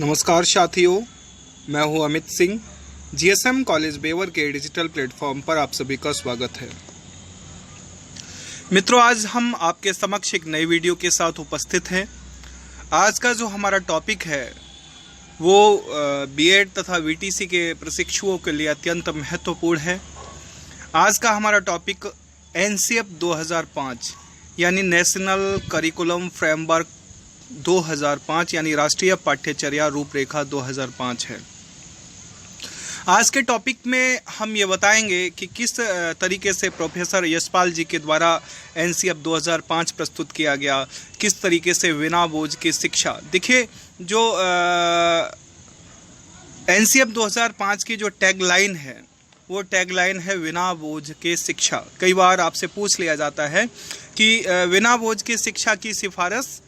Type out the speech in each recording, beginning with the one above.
नमस्कार साथियों, मैं हूं अमित सिंह। जीएसएम कॉलेज बेवर के डिजिटल प्लेटफॉर्म पर आप सभी का स्वागत है। मित्रों, आज हम आपके समक्ष एक नई वीडियो के साथ उपस्थित हैं। आज का जो हमारा टॉपिक है वो बीएड तथा वीटीसी के प्रशिक्षुओं के लिए अत्यंत महत्वपूर्ण है। आज का हमारा टॉपिक एनसीएफ 2005 यानी नेशनल करिकुलम फ्रेमवर्क 2005 यानी राष्ट्रीय पाठ्यचर्या रूपरेखा 2005 है। आज के टॉपिक में हम ये बताएंगे कि किस तरीके से प्रोफेसर यशपाल जी के द्वारा एनसीएफ 2005 प्रस्तुत किया गया, किस तरीके से बिना बोझ की शिक्षा। देखिए, जो एनसीएफ 2005 की जो टैगलाइन है वो टैगलाइन है बिना बोझ के शिक्षा। कई बार आपसे पूछ लिया जाता है कि बिना बोझ की शिक्षा की सिफारिश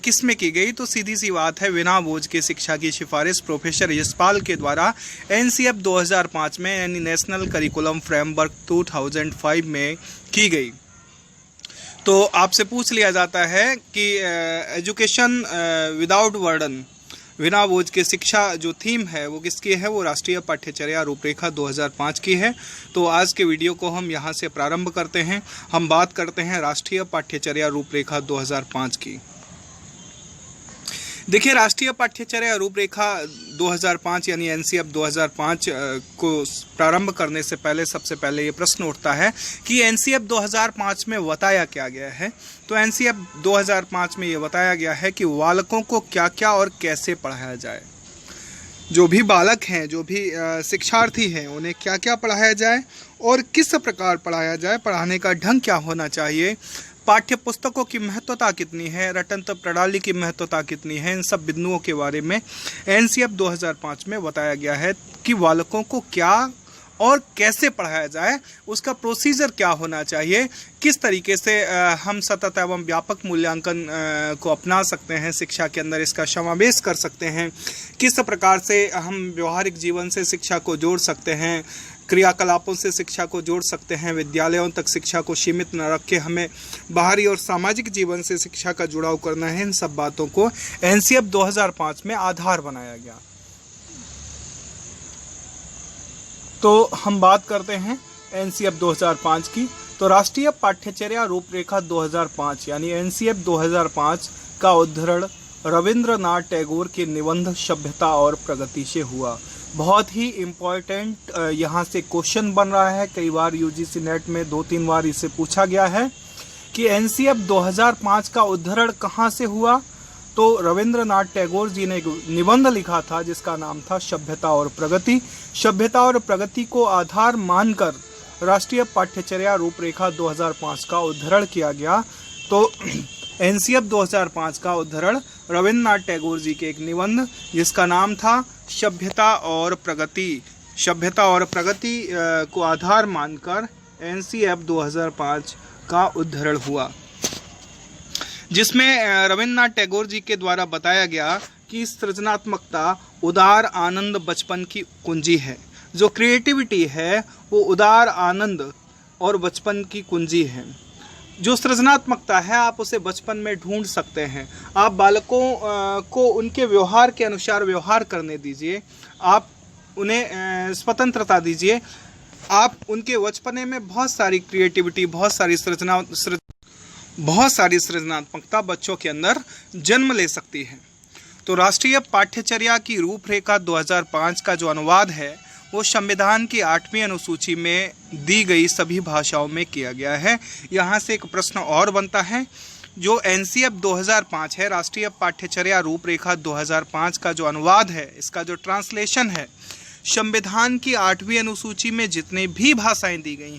किस में की गई, तो सीधी सी बात है, बिना बोझ के शिक्षा की सिफारिश प्रोफेसर यशपाल के द्वारा एनसीएफ 2005 में यानी नेशनल करिकुलम फ्रेमवर्क 2005 में की गई। तो आपसे पूछ लिया जाता है कि एजुकेशन विदाउट बर्डन, बिना बोझ के शिक्षा जो थीम है वो किसकी है, वो राष्ट्रीय पाठ्यचर्या रूपरेखा 2005 की है। तो आज के वीडियो को हम यहाँ से प्रारंभ करते हैं। हम बात करते हैं राष्ट्रीय पाठ्यचर्या रूपरेखा 2005 की। देखिए, राष्ट्रीय पाठ्यचर्या रूपरेखा 2005 यानी एनसीएफ 2005 को प्रारंभ करने से पहले सबसे पहले ये प्रश्न उठता है कि एनसीएफ 2005 में बताया क्या गया है। तो एनसीएफ 2005 में ये बताया गया है कि बालकों को क्या क्या और कैसे पढ़ाया जाए। जो भी बालक हैं, जो भी शिक्षार्थी हैं, उन्हें क्या क्या पढ़ाया जाए और किस प्रकार पढ़ाया जाए, पढ़ाने का ढंग क्या होना चाहिए, पाठ्य पुस्तकों की महत्वता कितनी है, रटनतंत्र प्रणाली की महत्वता कितनी है, इन सब बिंदुओं के बारे में एनसीएफ 2005 में बताया गया है कि बालकों को क्या और कैसे पढ़ाया जाए, उसका प्रोसीजर क्या होना चाहिए, किस तरीके से हम सतत एवं व्यापक मूल्यांकन को अपना सकते हैं, शिक्षा के अंदर इसका समावेश कर सकते हैं, किस प्रकार से हम व्यवहारिक जीवन से शिक्षा को जोड़ सकते हैं, क्रियाकलापों से शिक्षा को जोड़ सकते हैं, विद्यालयों तक शिक्षा को सीमित न रख के हमें बाहरी और सामाजिक जीवन से शिक्षा का जुड़ाव करना है। इन सब बातों को एनसीएफ 2005 में आधार बनाया गया। तो हम बात करते हैं एनसीएफ 2005 की। तो राष्ट्रीय पाठ्यचर्या रूपरेखा 2005 यानी एनसीएफ 2005 का उद्धरण रविंद्रनाथ टैगोर के निबंध सभ्यता और प्रगति से हुआ। बहुत ही इम्पोर्टेंट यहाँ से क्वेश्चन बन रहा है। कई बार यूजीसी नेट में 2-3 बार इसे पूछा गया है कि एनसीएफ 2005 का उद्धरण कहाँ से हुआ। तो रविंद्रनाथ टैगोर जी ने एक निबंध लिखा था जिसका नाम था सभ्यता और प्रगति। सभ्यता और प्रगति को आधार मानकर राष्ट्रीय पाठ्यचर्या रूपरेखा 2005 का उद्धरण किया गया। तो एनसीएफ 2005 का उद्धरण रविंद्रनाथ टैगोर जी के एक निबंध जिसका नाम था सभ्यता और प्रगति। सभ्यता और प्रगति को आधार मानकर एनसीएफ 2005 का उद्धरण हुआ, जिसमें रविंद्रनाथ टैगोर जी के द्वारा बताया गया कि सृजनात्मकता उदार आनंद बचपन की कुंजी है। जो क्रिएटिविटी है वो उदार आनंद और बचपन की कुंजी है। जो सृजनात्मकता है आप उसे बचपन में ढूंढ सकते हैं। आप बालकों को उनके व्यवहार के अनुसार व्यवहार करने दीजिए, आप उन्हें स्वतंत्रता दीजिए। आप उनके बचपने में बहुत सारी क्रिएटिविटी, बहुत सारी सृजनात्मकता बच्चों के अंदर जन्म ले सकती है। तो राष्ट्रीय पाठ्यचर्या की रूपरेखा 2005 का जो अनुवाद है वो संविधान की 8वीं अनुसूची में दी गई सभी भाषाओं में किया गया है। यहाँ से एक प्रश्न और बनता है, जो एनसीएफ 2005 है, राष्ट्रीय पाठ्यचर्या रूपरेखा 2005 का जो अनुवाद है, इसका जो ट्रांसलेशन है, संविधान की 8वीं अनुसूची में जितनी भी भाषाएं दी गई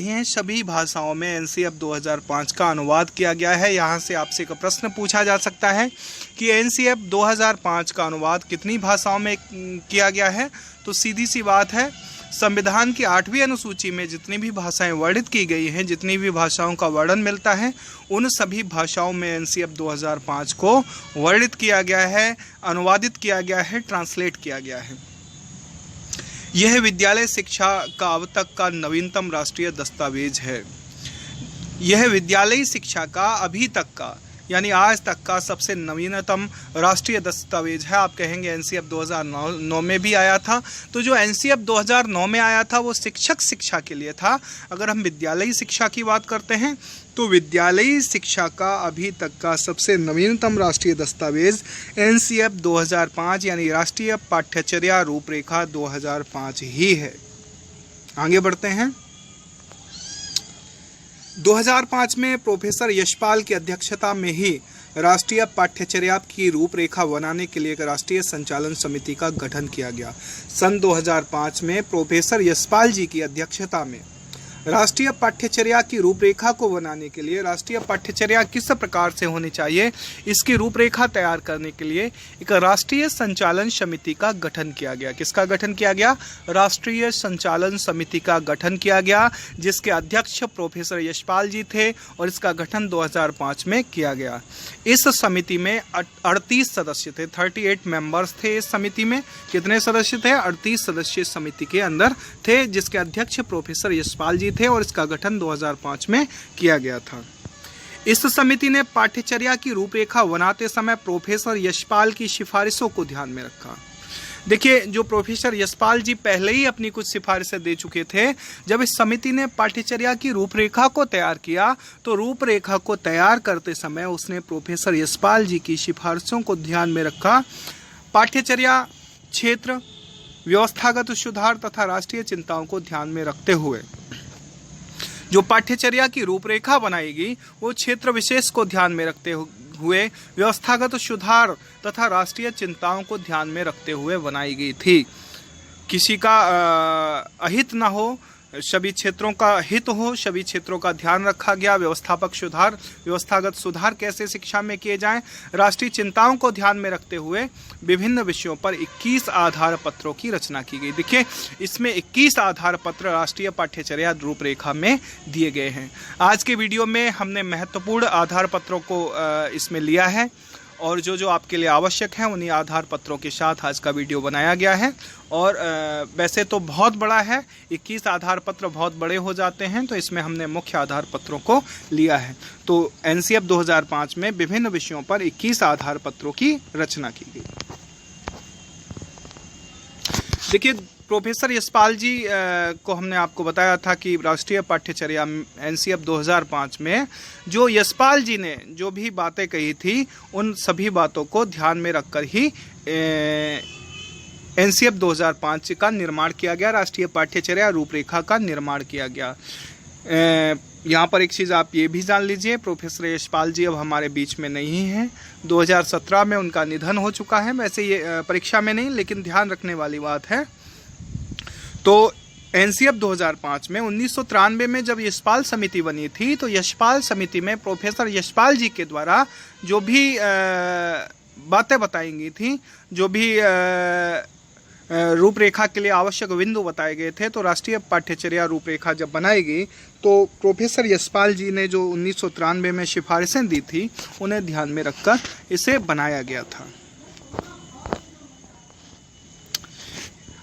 हैं, सभी भाषाओं में एनसीएफ 2005 का अनुवाद किया गया है। यहाँ से आपसे एक प्रश्न पूछा जा सकता है कि एनसीएफ 2005 का अनुवाद कितनी भाषाओं में किया गया है। तो सीधी सी बात है, संविधान की 8वीं अनुसूची में जितनी भी भाषाएं वर्णित की गई हैं, जितनी भी भाषाओं का वर्णन मिलता है, उन सभी भाषाओं में एनसीएफ 2005 को वर्णित किया गया है, अनुवादित किया गया है, ट्रांसलेट किया गया है। यह विद्यालय शिक्षा का अब तक का नवीनतम राष्ट्रीय दस्तावेज है। यह विद्यालयी शिक्षा का अभी तक का यानी आज तक का सबसे नवीनतम राष्ट्रीय दस्तावेज है। आप कहेंगे एनसीएफ 2009 में भी आया था। तो जो एनसीएफ 2009 में आया था वो शिक्षक शिक्षा के लिए था। अगर हम विद्यालयी शिक्षा की बात करते हैं तो विद्यालयी शिक्षा का अभी तक का सबसे नवीनतम राष्ट्रीय दस्तावेज एनसीएफ 2005 यानी राष्ट्रीय पाठ्यचर्या रूपरेखा 2005 ही है। आगे बढ़ते हैं। 2005 में प्रोफेसर यशपाल की अध्यक्षता में ही राष्ट्रीय पाठ्यचर्या की रूपरेखा बनाने के लिए एक राष्ट्रीय संचालन समिति का गठन किया गया। सन 2005 में प्रोफेसर यशपाल जी की अध्यक्षता में राष्ट्रीय पाठ्यचर्या की रूपरेखा को बनाने के लिए, राष्ट्रीय पाठ्यचर्या किस प्रकार से होनी चाहिए इसकी रूपरेखा तैयार करने के लिए एक राष्ट्रीय संचालन समिति का गठन किया गया। किसका गठन किया गया? राष्ट्रीय संचालन समिति का गठन किया गया, जिसके अध्यक्ष प्रोफेसर यशपाल जी थे और इसका गठन 2005 में किया गया। इस समिति में 38 सदस्य थे, 38 मेंबर्स थे। इस समिति में कितने सदस्य थे? 38 सदस्य समिति के अंदर थे, जिसके अध्यक्ष प्रोफेसर यशपाल जी थे और इसका गठन 2005 में किया गया था। इस समिति ने पाठ्यचर्या की रूपरेखा बनाते समय प्रोफेसर यशपाल की सिफारिशों को ध्यान में रखा। देखिए, जो प्रोफेसर यशपाल जी पहले ही अपनी कुछ सिफारिशें दे चुके थे। जब इस समिति ने पाठ्यचर्या की रूपरेखा को तैयार किया तो रूपरेखा को तैयार करते समय उसने प्रोफेसर यशपाल जी की सिफारिशों को ध्यान में रखा। पाठ्यचर्या, क्षेत्र, व्यवस्थागत सुधार तथा राष्ट्रीय चिंताओं को ध्यान में रखते हुए जो पाठ्यचर्या की रूपरेखा बनाएगी वो क्षेत्र विशेष को ध्यान में रखते हुए, व्यवस्थागत सुधार तथा राष्ट्रीय चिंताओं को ध्यान में रखते हुए बनाई गई थी। किसी का अहित न हो, सभी क्षेत्रों का हित हो, सभी क्षेत्रों का ध्यान रखा गया। व्यवस्थापक सुधार, व्यवस्थागत सुधार कैसे शिक्षा में किए जाएं, राष्ट्रीय चिंताओं को ध्यान में रखते हुए विभिन्न विषयों पर 21 आधार पत्रों की रचना की गई। देखिए, इसमें 21 आधार पत्र राष्ट्रीय पाठ्यचर्या रूपरेखा में दिए गए हैं। आज के वीडियो में हमने महत्वपूर्ण आधार पत्रों को इसमें लिया है और जो आपके लिए आवश्यक है उन्हीं आधार पत्रों के साथ आज का वीडियो बनाया गया है। और वैसे तो बहुत बड़ा है, 21 आधार पत्र बहुत बड़े हो जाते हैं, तो इसमें हमने मुख्य आधार पत्रों को लिया है। तो एनसीएफ 2005 में विभिन्न विषयों पर 21 आधार पत्रों की रचना की गई। देखिए, प्रोफेसर यशपाल जी को हमने आपको बताया था कि राष्ट्रीय पाठ्यचर्या एनसीएफ 2005 में जो यशपाल जी ने जो भी बातें कही थी उन सभी बातों को ध्यान में रखकर ही एनसीएफ 2005 का निर्माण किया गया, राष्ट्रीय पाठ्यचर्या रूपरेखा का निर्माण किया गया। यहाँ पर एक चीज़ आप ये भी जान लीजिए, प्रोफेसर यशपाल जी अब हमारे बीच में नहीं हैं। 2017 में उनका निधन हो चुका है। वैसे ये परीक्षा में नहीं, लेकिन ध्यान रखने वाली बात है। तो एनसीएफ 2005 में 1993 में जब यशपाल समिति बनी थी तो यशपाल समिति में प्रोफेसर यशपाल जी के द्वारा जो भी बातें बताई गई थी, जो भी रूपरेखा के लिए आवश्यक बिंदु बताए गए थे, तो राष्ट्रीय पाठ्यचर्या रूपरेखा जब बनाई गई तो प्रोफेसर यशपाल जी ने जो 1993 में सिफारिशें दी थी उन्हें ध्यान में रखकर इसे बनाया गया था।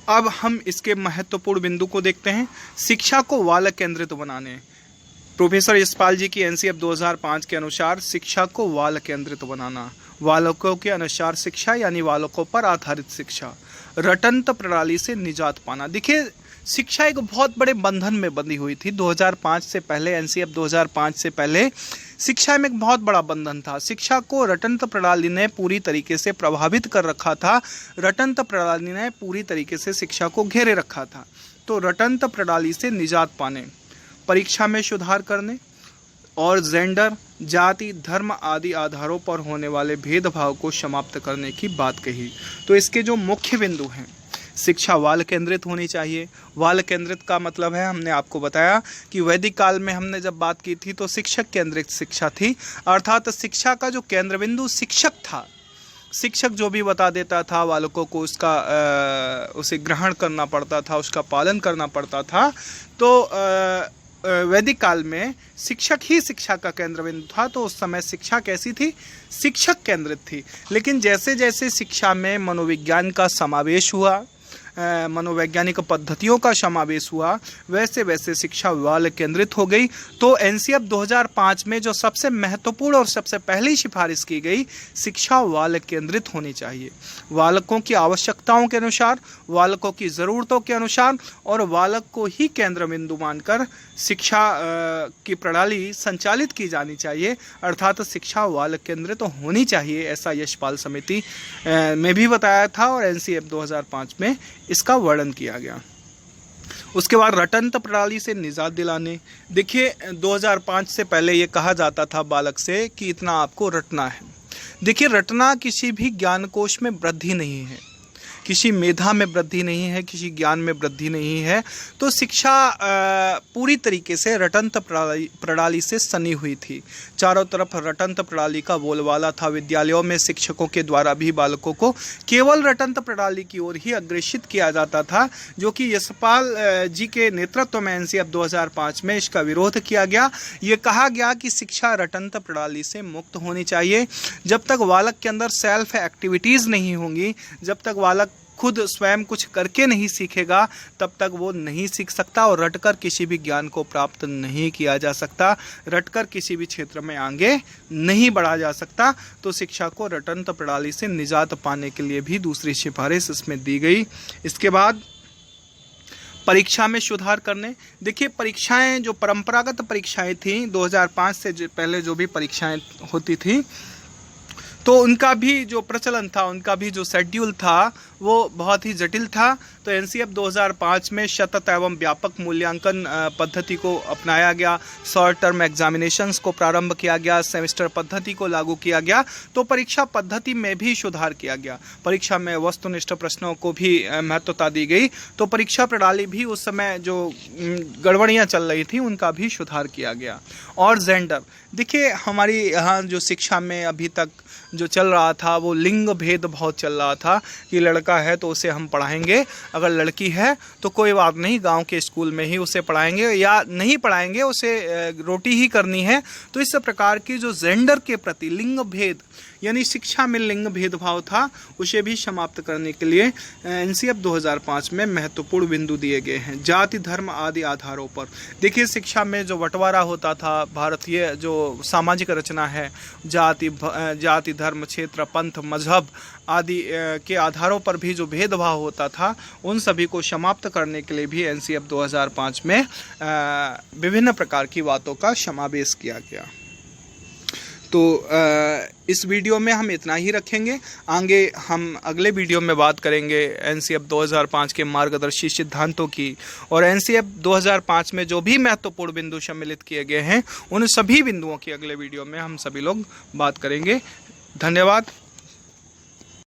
अब हम इसके महत्वपूर्ण बिंदु को देखते हैं। शिक्षा को बालक केंद्रित बनाने। प्रोफेसर यशपाल जी की एनसीएफ 2005 के अनुसार शिक्षा को बालक केंद्रित बनाना, बालकों के अनुसार शिक्षा यानी बालकों पर आधारित शिक्षा, रटंत प्रणाली से निजात पाना। देखिए, शिक्षा एक बहुत बड़े बंधन में बंधी हुई थी। 2005 से पहले, एनसीएफ 2005 से पहले शिक्षा में एक बहुत बड़ा बंधन था। शिक्षा को रटंत प्रणाली ने पूरी तरीके से प्रभावित कर रखा था। रटंत प्रणाली ने पूरी तरीके से शिक्षा को घेरे रखा था। तो रटंत प्रणाली से निजात पाने, परीक्षा में सुधार करने और जेंडर, जाति, धर्म आदि आधारों पर होने वाले भेदभाव को समाप्त करने की बात कही। तो इसके जो मुख्य बिंदु हैं, शिक्षा बाल केंद्रित होनी चाहिए। बाल केंद्रित का मतलब है, हमने आपको बताया कि वैदिक काल में हमने जब बात की थी तो शिक्षक केंद्रित शिक्षा थी, अर्थात शिक्षा का जो केंद्र बिंदु शिक्षक था। शिक्षक जो भी बता देता था बालकों को उसे ग्रहण करना पड़ता था, उसका पालन करना पड़ता था। तो वैदिक काल में शिक्षक ही शिक्षा का केंद्र बिंदु था। तो उस समय शिक्षा कैसी थी? शिक्षक केंद्रित थी। लेकिन जैसे जैसे शिक्षा में मनोविज्ञान का समावेश हुआ, मनोवैज्ञानिक पद्धतियों का समावेश हुआ, वैसे वैसे शिक्षा बाल केंद्रित हो गई। तो एनसीएफ 2005 में जो सबसे महत्वपूर्ण और सबसे पहली सिफारिश की गई, शिक्षा बाल केंद्रित होनी चाहिए, बालकों की आवश्यकताओं के अनुसार, बालकों की ज़रूरतों के अनुसार और बालक को ही केंद्र बिंदु मानकर शिक्षा की प्रणाली संचालित की जानी चाहिए, अर्थात शिक्षा बाल केंद्रित तो होनी चाहिए, ऐसा यशपाल समिति में भी बताया था और एनसीएफ 2005 में इसका वर्णन किया गया। उसके बाद रटंत प्रणाली से निजात दिलाने। देखिए 2005 से पहले ये कहा जाता था बालक से कि इतना आपको रटना है। देखिए रटना किसी भी ज्ञान कोश में वृद्धि नहीं है, किसी मेधा में वृद्धि नहीं है, किसी ज्ञान में वृद्धि नहीं है। तो शिक्षा पूरी तरीके से रटंत प्रणाली से सनी हुई थी। चारों तरफ रटंत प्रणाली का बोलबाला था। विद्यालयों में शिक्षकों के द्वारा भी बालकों को केवल रटंत प्रणाली की ओर ही अग्रेसित किया जाता था, जो कि यशपाल जी के नेतृत्व में एनसीएफ 2005 में इसका विरोध किया गया। ये कहा गया कि शिक्षा रटंत प्रणाली से मुक्त होनी चाहिए। जब तक बालक के अंदर सेल्फ एक्टिविटीज़ नहीं होंगी, जब तक बालक खुद स्वयं कुछ करके नहीं सीखेगा, तब तक वो नहीं सीख सकता और रटकर किसी भी ज्ञान को प्राप्त नहीं किया जा सकता, रटकर किसी भी क्षेत्र में आगे नहीं बढ़ा जा सकता। तो शिक्षा को रटंत प्रणाली से निजात पाने के लिए भी दूसरी सिफारिश इसमें दी गई। इसके बाद परीक्षा में सुधार करने। देखिए परीक्षाएं, जो परंपरागत परीक्षाएं थीं 2005 से पहले जो भी परीक्षाएं होती थी, तो उनका भी जो प्रचलन था, उनका भी जो शेड्यूल था वो बहुत ही जटिल था। तो एनसीएफ 2005 में सतत एवं व्यापक मूल्यांकन पद्धति को अपनाया गया, शॉर्ट टर्म एग्जामिनेशंस को प्रारंभ किया गया, सेमेस्टर पद्धति को लागू किया गया। तो परीक्षा पद्धति में भी सुधार किया गया, परीक्षा में वस्तुनिष्ठ प्रश्नों को भी महत्वता दी गई। तो परीक्षा प्रणाली भी उस समय जो गड़बड़ियाँ चल रही थी उनका भी सुधार किया गया। और जेंडर, देखिए हमारी यहाँ जो शिक्षा में अभी तक जो चल रहा था वो लिंग भेद बहुत चल रहा था कि लड़का है तो उसे हम पढ़ाएंगे, अगर लड़की है तो कोई बात नहीं, गांव के स्कूल में ही उसे पढ़ाएंगे, या नहीं पढ़ाएंगे, उसे रोटी ही करनी है। तो इस प्रकार की जो जेंडर के प्रति लिंग भेद, यानी शिक्षा में लिंग भेदभाव था, उसे भी समाप्त करने के लिए एनसीएफ 2005 में महत्वपूर्ण बिंदु दिए गए हैं। जाति धर्म आदि आधारों पर, देखिए शिक्षा में जो बंटवारा होता था, भारतीय जो सामाजिक रचना है, जाति धर्म क्षेत्र पंथ मजहब आदि के आधारों पर भी जो भेदभाव होता था, उन सभी को समाप्त करने के लिए भी एनसीएफ 2005 में विभिन्न प्रकार की बातों का समावेश किया गया। तो इस वीडियो में हम इतना ही रखेंगे। आगे हम अगले वीडियो में बात करेंगे एनसीएफ 2005 के मार्गदर्शी सिद्धांतों की, और एनसीएफ 2005 में जो भी महत्वपूर्ण बिंदु सम्मिलित किए गए हैं उन सभी बिंदुओं की अगले वीडियो में हम सभी लोग बात करेंगे। धन्यवाद।